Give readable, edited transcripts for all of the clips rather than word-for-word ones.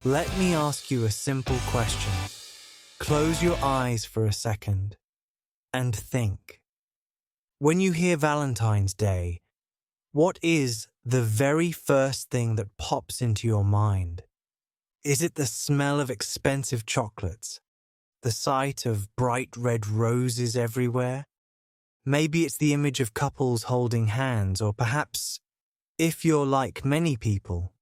Let me ask you a simple question. Close your eyes for a second and think. When you hear Valentine's Day, what is the very first thing that pops into your mind? Is it the smell of expensive chocolates? The sight of bright red roses everywhere? Maybe it's the image of couples holding hands, or perhaps, if you're like many people,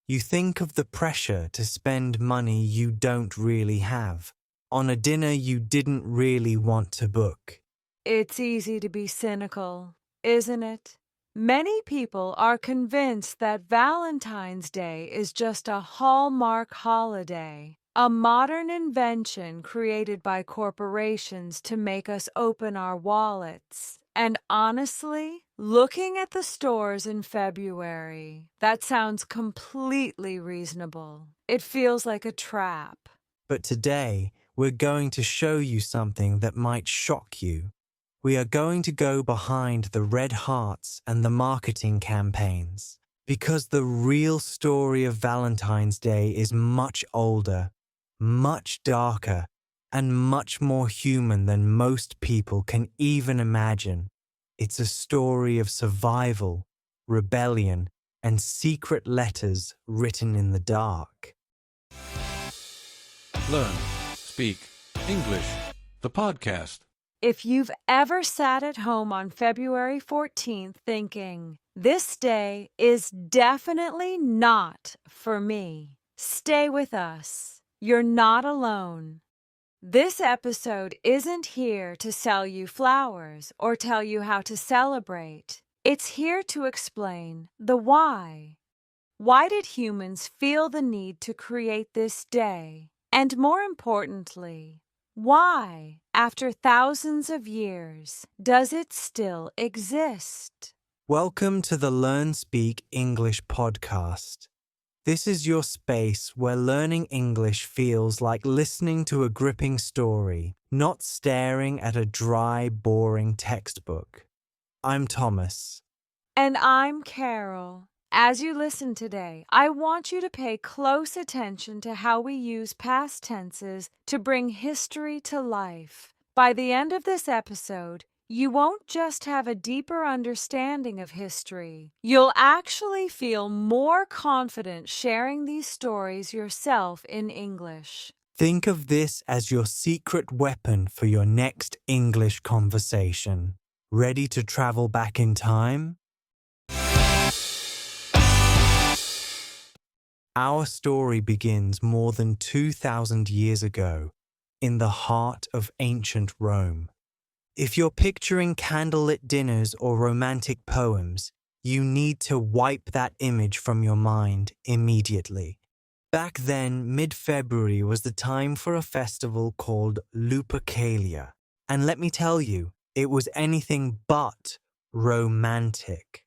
you think of the pressure to spend money you don't really have on a dinner you didn't really want to book. It's easy to be cynical, isn't it? Many people are convinced that Valentine's Day is just a Hallmark holiday, a modern invention created by corporations to make us open our wallets. And honestly, looking at the stores in February, that sounds completely reasonable. It feels like a trap. But today, we're going to show you something that might shock you. We are going to go behind the red hearts and the marketing campaigns, because the real story of Valentine's Day is much older, much darker, and much more human than most people can even imagine. It's a story of survival, rebellion, and secret letters written in the dark. Learn, Speak, English, the podcast. If you've ever sat at home on February 14th thinking, this day is definitely not for me, stay with us. You're not alone. This episode isn't here to sell you flowers or tell you how to celebrate. It's here to explain the why. Why did humans feel the need to create this day? And more importantly, why, after thousands of years, does it still exist? Welcome to the Learn Speak English podcast. This is your space where learning English feels like listening to a gripping story, not staring at a dry, boring textbook. I'm Thomas. And I'm Carol. As you listen today, I want you to pay close attention to how we use past tenses to bring history to life. By the end of this episode, you won't just have a deeper understanding of history. You'll actually feel more confident sharing these stories yourself in English. Think of this as your secret weapon for your next English conversation. Ready to travel back in time? Our story begins more than 2,000 years ago, in the heart of ancient Rome. If you're picturing candlelit dinners or romantic poems, you need to wipe that image from your mind immediately. Back then, mid-February was the time for a festival called Lupercalia. And let me tell you, it was anything but romantic.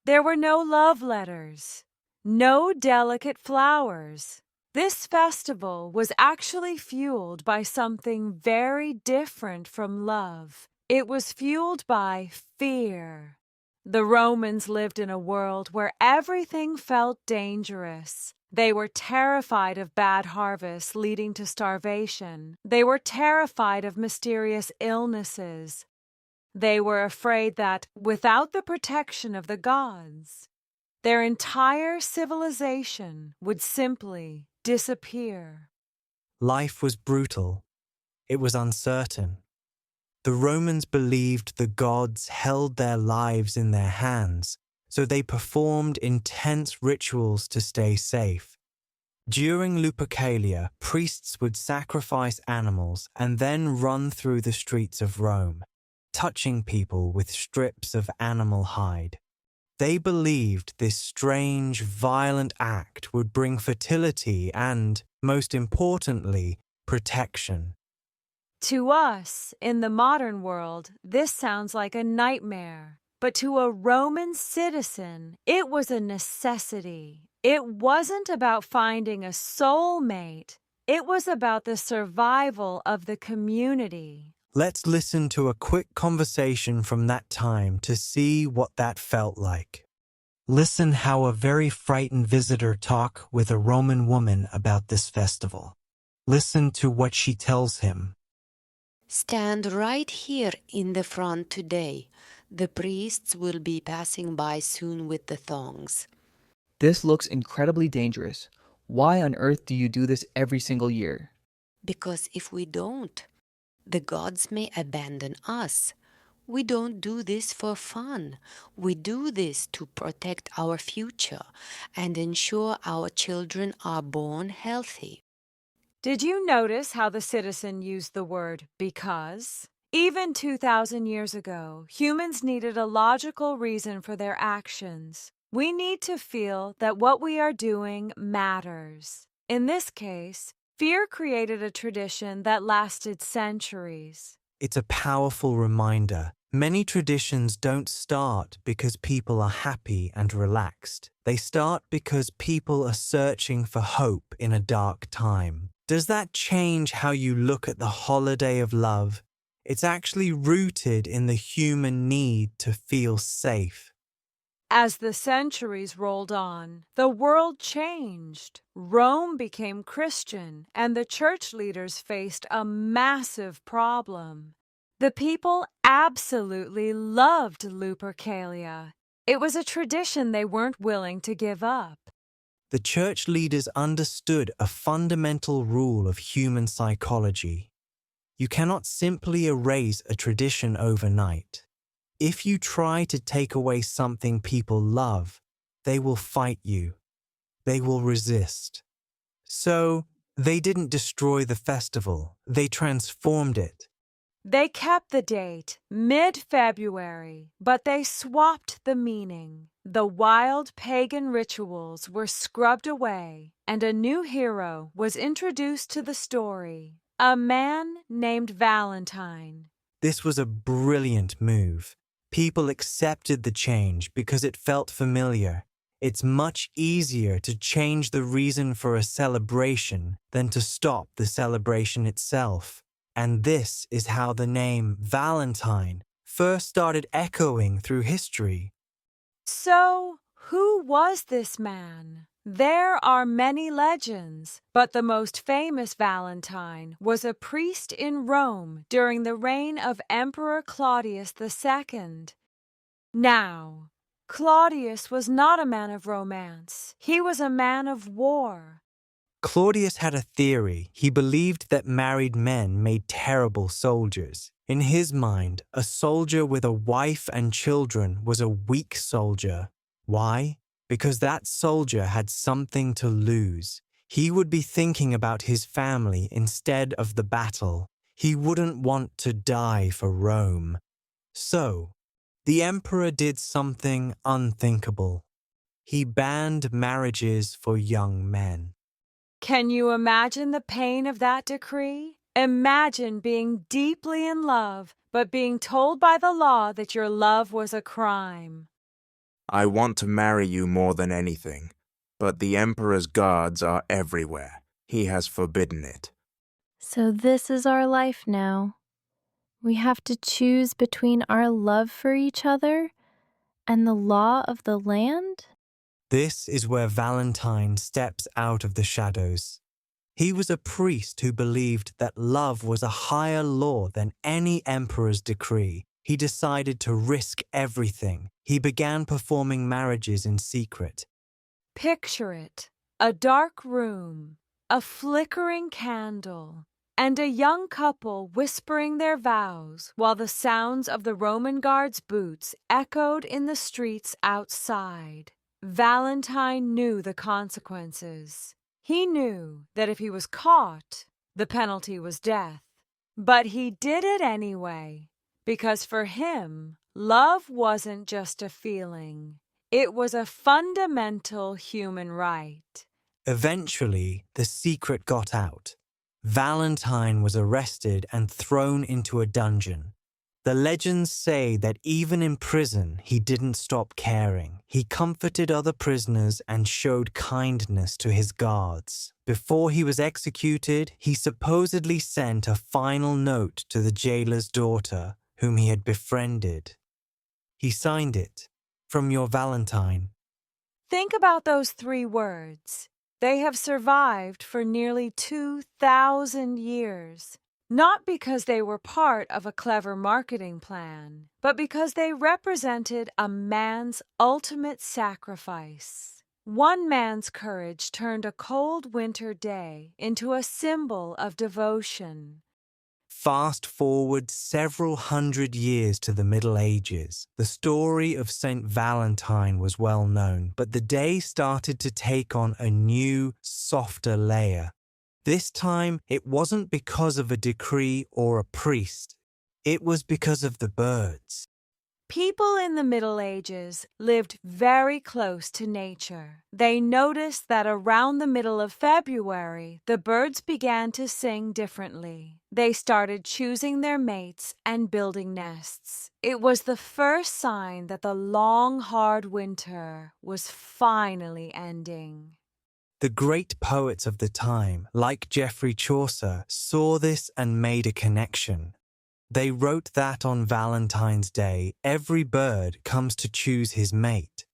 There were no love letters. No delicate flowers. This festival was actually fueled by something very different from love. It was fueled by fear. The Romans lived in a world where everything felt dangerous. They were terrified of bad harvests leading to starvation. They were terrified of mysterious illnesses. They were afraid that, without the protection of the gods, their entire civilization would simply disappear. Life was brutal. It was uncertain. The Romans believed the gods held their lives in their hands, so they performed intense rituals to stay safe. During Lupercalia, priests would sacrifice animals and then run through the streets of Rome, touching people with strips of animal hide. They believed this strange, violent act would bring fertility and, most importantly, protection. To us, in the modern world, this sounds like a nightmare. But to a Roman citizen, it was a necessity. It wasn't about finding a soulmate. It was about the survival of the community. Let's listen to a quick conversation from that time to see what that felt like. Listen how a very frightened visitor talks with a Roman woman about this festival. Listen to what she tells him. Stand right here in the front today. The priests will be passing by soon with the thongs. This looks incredibly dangerous. Why on earth do you do this every single year? Because if we don't, the gods may abandon us. We don't do this for fun. We do this to protect our future and ensure our children are born healthy. Did you notice how the citizen used the word because? Even 2,000 years ago, humans needed a logical reason for their actions. We need to feel that what we are doing matters. In this case, fear created a tradition that lasted centuries. It's a powerful reminder. Many traditions don't start because people are happy and relaxed. They start because people are searching for hope in a dark time. Does that change how you look at the holiday of love? It's actually rooted in the human need to feel safe. As the centuries rolled on, the world changed. Rome became Christian, and the church leaders faced a massive problem. The people absolutely loved Lupercalia. It was a tradition they weren't willing to give up. The church leaders understood a fundamental rule of human psychology. You cannot simply erase a tradition overnight. If you try to take away something people love, they will fight you. They will resist. So, they didn't destroy the festival, they transformed it. They kept the date, mid-February, but they swapped the meaning. The wild pagan rituals were scrubbed away, and a new hero was introduced to the story, a man named Valentine. This was a brilliant move. People accepted the change because it felt familiar. It's much easier to change the reason for a celebration than to stop the celebration itself. And this is how the name Valentine first started echoing through history. So, who was this man? There are many legends, but the most famous Valentine was a priest in Rome during the reign of Emperor Claudius II. Now, Claudius was not a man of romance. He was a man of war. Claudius had a theory. He believed that married men made terrible soldiers. In his mind, a soldier with a wife and children was a weak soldier. Why? Because that soldier had something to lose. He would be thinking about his family instead of the battle. He wouldn't want to die for Rome. So, the emperor did something unthinkable. He banned marriages for young men. Can you imagine the pain of that decree? Imagine being deeply in love, but being told by the law that your love was a crime. I want to marry you more than anything, but the Emperor's guards are everywhere. He has forbidden it. So this is our life now. We have to choose between our love for each other and the law of the land? This is where Valentine steps out of the shadows. He was a priest who believed that love was a higher law than any emperor's decree. He decided to risk everything. He began performing marriages in secret. Picture it, a dark room, a flickering candle, and a young couple whispering their vows while the sounds of the Roman guards' boots echoed in the streets outside. Valentine knew the consequences. He knew that if he was caught, the penalty was death. But he did it anyway, because for him, love wasn't just a feeling. It was a fundamental human right. Eventually, the secret got out. Valentine was arrested and thrown into a dungeon. The legends say that even in prison, he didn't stop caring. He comforted other prisoners and showed kindness to his guards. Before he was executed, he supposedly sent a final note to the jailer's daughter, whom he had befriended. He signed it, "From your Valentine." Think about those 3 words. They have survived for nearly 2,000 years. Not because they were part of a clever marketing plan, but because they represented a man's ultimate sacrifice. One man's courage turned a cold winter day into a symbol of devotion. Fast forward several hundred years to the Middle Ages. The story of Saint Valentine was well known, but the day started to take on a new, softer layer. This time, it wasn't because of a decree or a priest. It was because of the birds. People in the Middle Ages lived very close to nature. They noticed that around the middle of February, the birds began to sing differently. They started choosing their mates and building nests. It was the first sign that the long, hard winter was finally ending. The great poets of the time, like Geoffrey Chaucer, saw this and made a connection. They wrote that on Valentine's Day, every bird comes to choose his mate.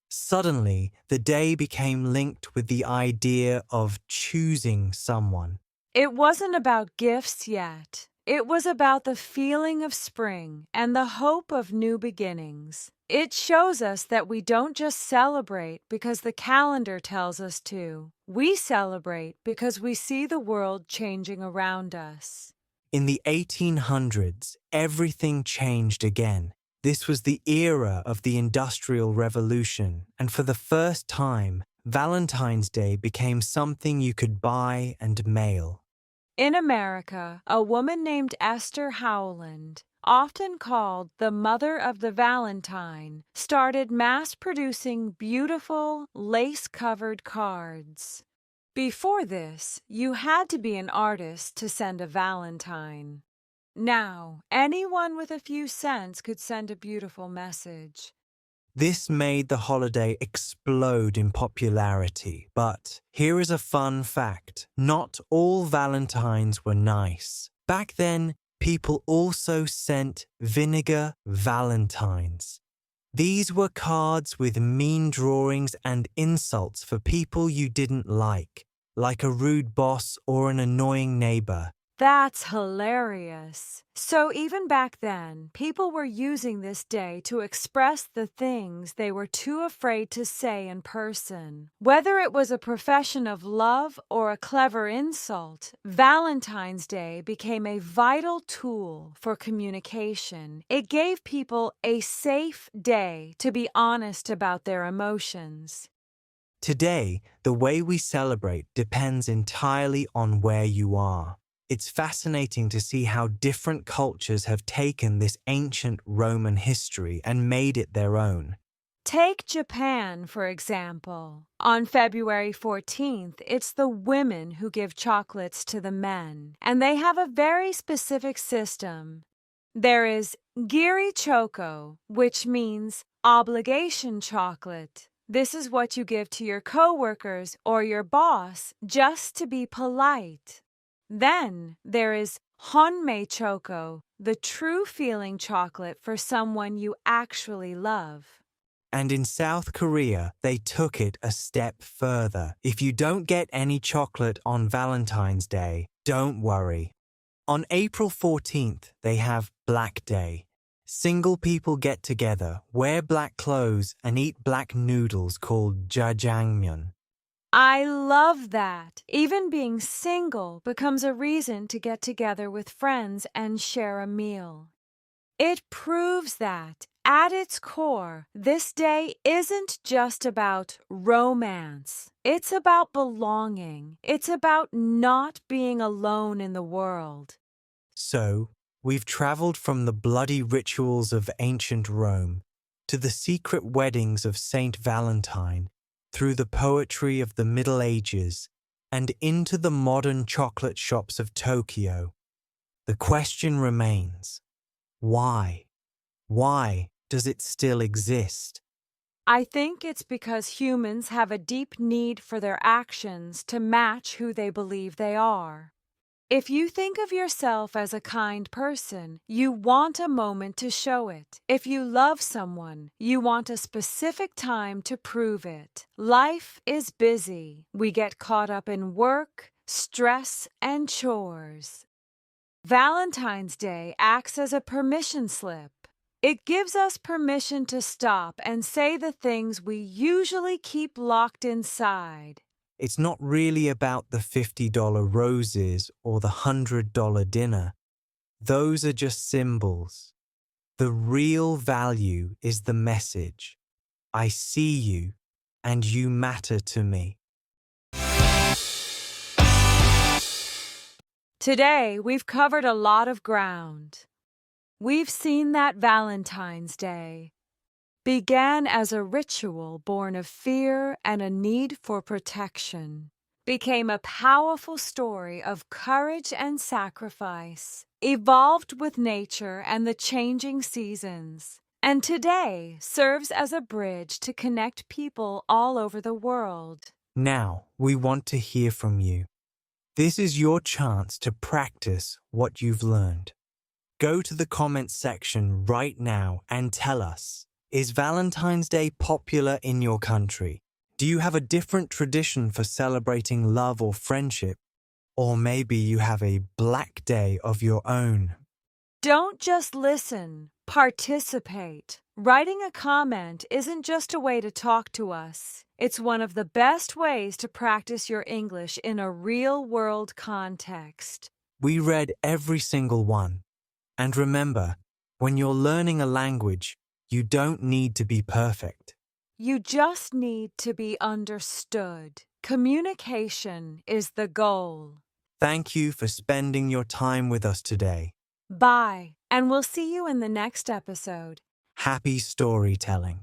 Suddenly, the day became linked with the idea of choosing someone. It wasn't about gifts yet. It was about the feeling of spring and the hope of new beginnings. It shows us that we don't just celebrate because the calendar tells us to. We celebrate because we see the world changing around us. In the 1800s, everything changed again. This was the era of the Industrial Revolution, and for the first time, Valentine's Day became something you could buy and mail. In America, a woman named Esther Howland, often called the Mother of the Valentine, started mass-producing beautiful, lace-covered cards. Before this, you had to be an artist to send a Valentine. Now, anyone with a few cents could send a beautiful message. This made the holiday explode in popularity, but here is a fun fact. Not all Valentines were nice. Back then, people also sent vinegar Valentines. These were cards with mean drawings and insults for people you didn't like a rude boss or an annoying neighbor. That's hilarious. So even back then, people were using this day to express the things they were too afraid to say in person. Whether it was a profession of love or a clever insult, Valentine's Day became a vital tool for communication. It gave people a safe day to be honest about their emotions. Today, the way we celebrate depends entirely on where you are. It's fascinating to see how different cultures have taken this ancient Roman history and made it their own. Take Japan, for example. On February 14th, it's the women who give chocolates to the men, and they have a very specific system. There is giri choco, which means obligation chocolate. This is what you give to your coworkers or your boss just to be polite. Then there is honmei choco, the true feeling chocolate for someone you actually love. And in South Korea, they took it a step further. If you don't get any chocolate on Valentine's Day, don't worry. On April 14th, they have Black Day. Single people get together, wear black clothes, and eat black noodles called jjajangmyeon. I love that. Even being single becomes a reason to get together with friends and share a meal. It proves that, at its core, this day isn't just about romance. It's about belonging. It's about not being alone in the world. So, we've traveled from the bloody rituals of ancient Rome to the secret weddings of Saint Valentine, through the poetry of the Middle Ages, and into the modern chocolate shops of Tokyo. The question remains, why? Why does it still exist? I think it's because humans have a deep need for their actions to match who they believe they are. If you think of yourself as a kind person, you want a moment to show it. If you love someone, you want a specific time to prove it. Life is busy. We get caught up in work, stress, and chores. Valentine's Day acts as a permission slip. It gives us permission to stop and say the things we usually keep locked inside. It's not really about the $50 roses or the $100 dinner. Those are just symbols. The real value is the message. I see you, and you matter to me. Today, we've covered a lot of ground. We've seen that Valentine's Day began as a ritual born of fear and a need for protection, became a powerful story of courage and sacrifice, evolved with nature and the changing seasons, and today serves as a bridge to connect people all over the world. Now, we want to hear from you. This is your chance to practice what you've learned. Go to the comments section right now and tell us, is Valentine's Day popular in your country? Do you have a different tradition for celebrating love or friendship? Or maybe you have a Black Day of your own. Don't just listen, participate. Writing a comment isn't just a way to talk to us. It's one of the best ways to practice your English in a real-world context. We read every single one. And remember, when you're learning a language, you don't need to be perfect. You just need to be understood. Communication is the goal. Thank you for spending your time with us today. Bye, and we'll see you in the next episode. Happy storytelling.